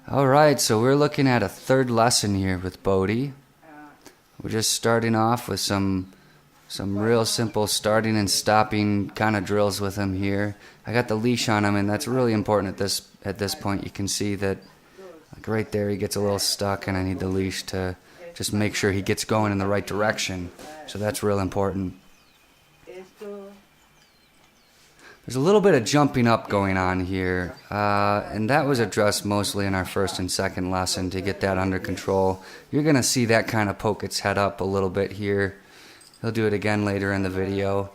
Alright, so we're looking at a third lesson here with Bodi. We're just starting off with some real simple starting and stopping kind of drills with him here. I got the leash on him, and that's really important at this point. You can see that like right there he gets a little stuck, and I need the leash to just make sure he gets going in the right direction. So that's real important. There's a little bit of jumping up going on here, and that was addressed mostly in our first and second lesson to get that under control. You're going to see that kind of poke its head up a little bit here. He'll do it again later in the video.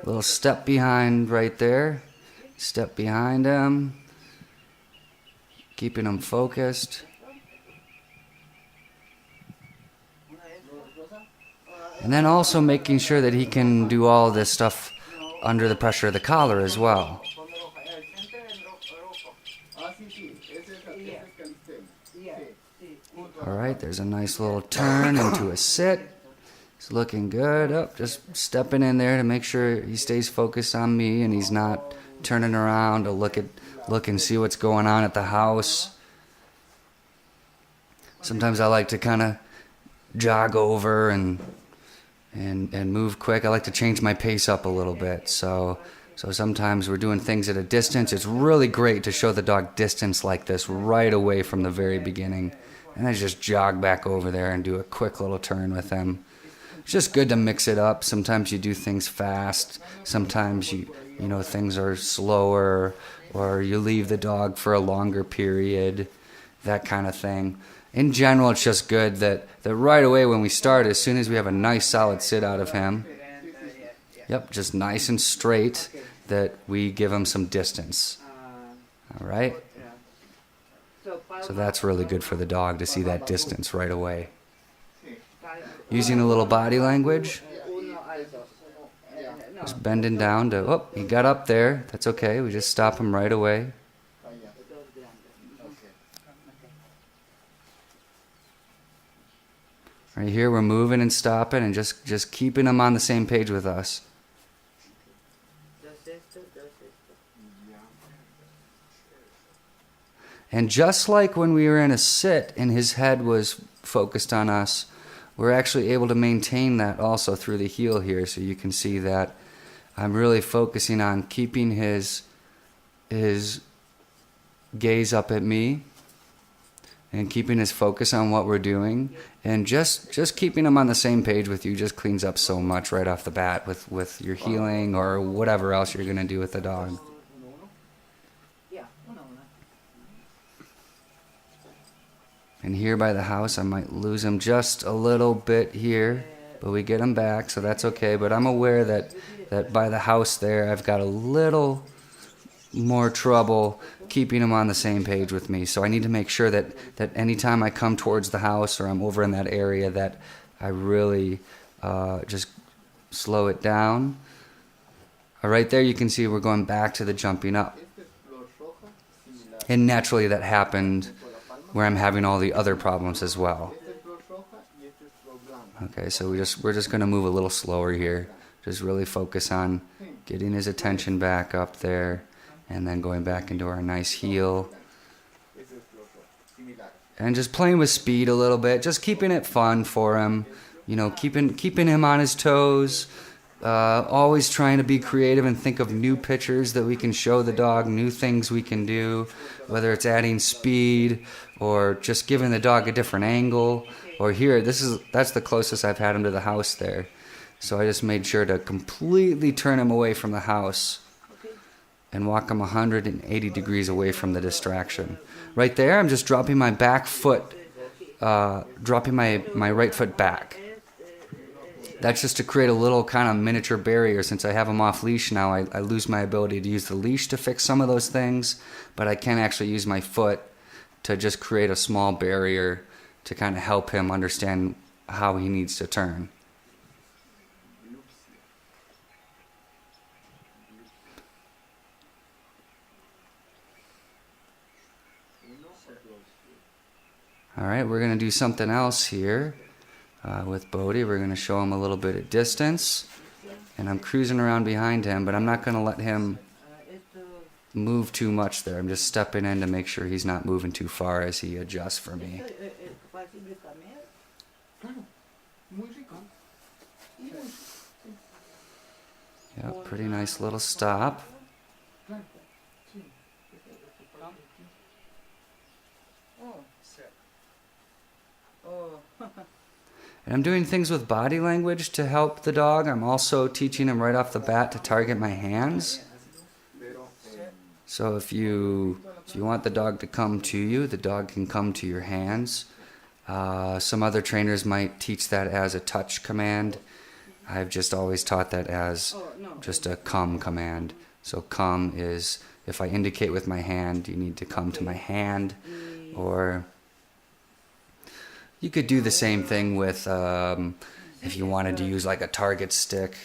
Little step behind right there. Step behind him. Keeping him focused. And then also making sure that he can do all this stuff under the pressure of the collar as well. Alright, there's a nice little turn into a sit. It's looking good. Oh, just stepping in there to make sure he stays focused on me and he's not turning around to look and see what's going on at the house. Sometimes I like to kind of jog over and move quick. I like to change my pace up a little bit. So sometimes we're doing things at a distance. It's really great to show the dog distance like this right away from the very beginning. And I just jog back over there and do a quick little turn with him. It's just good to mix it up. Sometimes you do things fast. Sometimes you know things are slower, or you leave the dog for a longer period, that kind of thing. In general, it's just good that right away when we start, as soon as we have a nice solid sit out of him, yep, just nice and straight, that we give him some distance. All right? So that's really good for the dog to see that distance right away. Using a little body language. Just bending down to, oh, he got up there. That's okay. We just stop him right away. Right here, we're moving and stopping and just keeping him on the same page with us. And just like when we were in a sit and his head was focused on us, we're actually able to maintain that also through the heel here. So you can see that I'm really focusing on keeping his gaze up at me and keeping his focus on what we're doing. And just keeping him on the same page with you just cleans up so much right off the bat with your healing or whatever else you're going to do with the dog. And here by the house, I might lose him just a little bit here, but we get him back, so that's okay. But I'm aware that by the house there, I've got a little more trouble keeping him on the same page with me. So I need to make sure that anytime I come towards the house or I'm over in that area, that I really just slow it down. Right there you can see we're going back to the jumping up. And naturally that happened where I'm having all the other problems as well. Okay, so we're just going to move a little slower here. Just really focus on getting his attention back up there and then going back into our nice heel. And just playing with speed a little bit, just keeping it fun for him, you know, keeping him on his toes. Always trying to be creative and think of new pictures that we can show the dog, new things we can do, whether it's adding speed or just giving the dog a different angle. Or here, that's the closest I've had him to the house there. So I just made sure to completely turn him away from the house and walk him 180 degrees away from the distraction. Right there, I'm just dropping my back foot, dropping my right foot back. That's just to create a little kind of miniature barrier. Since I have him off leash now, I lose my ability to use the leash to fix some of those things, but I can actually use my foot to just create a small barrier to kind of help him understand how he needs to turn. All right, we're going to do something else here with Bodi. We're going to show him a little bit of distance. and I'm cruising around behind him, but I'm not going to let him move too much there. I'm just stepping in to make sure he's not moving too far as he adjusts for me. Yep, pretty nice little stop. And I'm doing things with body language to help the dog. I'm also teaching him right off the bat to target my hands. So if you want the dog to come to you, the dog can come to your hands. Some other trainers might teach that as a touch command. I've just always taught that as just a come command. So come is if I indicate with my hand, you need to come to my hand. Or you could do the same thing with if you wanted to use like a target stick.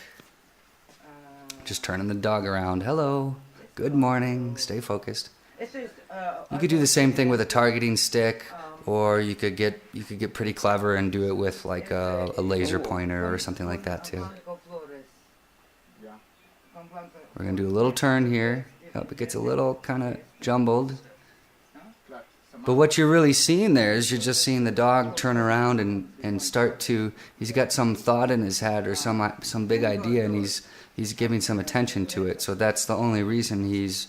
Just turning the dog around. Hello. Good morning. Stay focused. You could do the same thing with a targeting stick, or you could get pretty clever and do it with like a laser pointer or something like that too. We're gonna do a little turn here. Hope it gets a little kind of jumbled. But what you're really seeing there is you're just seeing the dog turn around and start to. He's got some thought in his head or some big idea, and he's giving some attention to it. So that's the only reason he's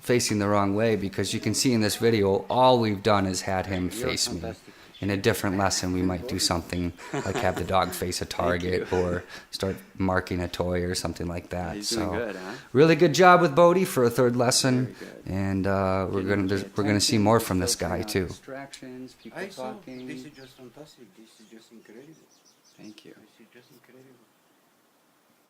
facing the wrong way, because you can see in this video all we've done is had him face me. In a different lesson we might do something like have the dog face a target or start marking a toy or something like that. He's doing good, huh? Really good job with Bodi for a third lesson, and we're gonna see more from this guy too. Distractions, people talking. This is just fantastic. This is just incredible. Thank you. This is just incredible.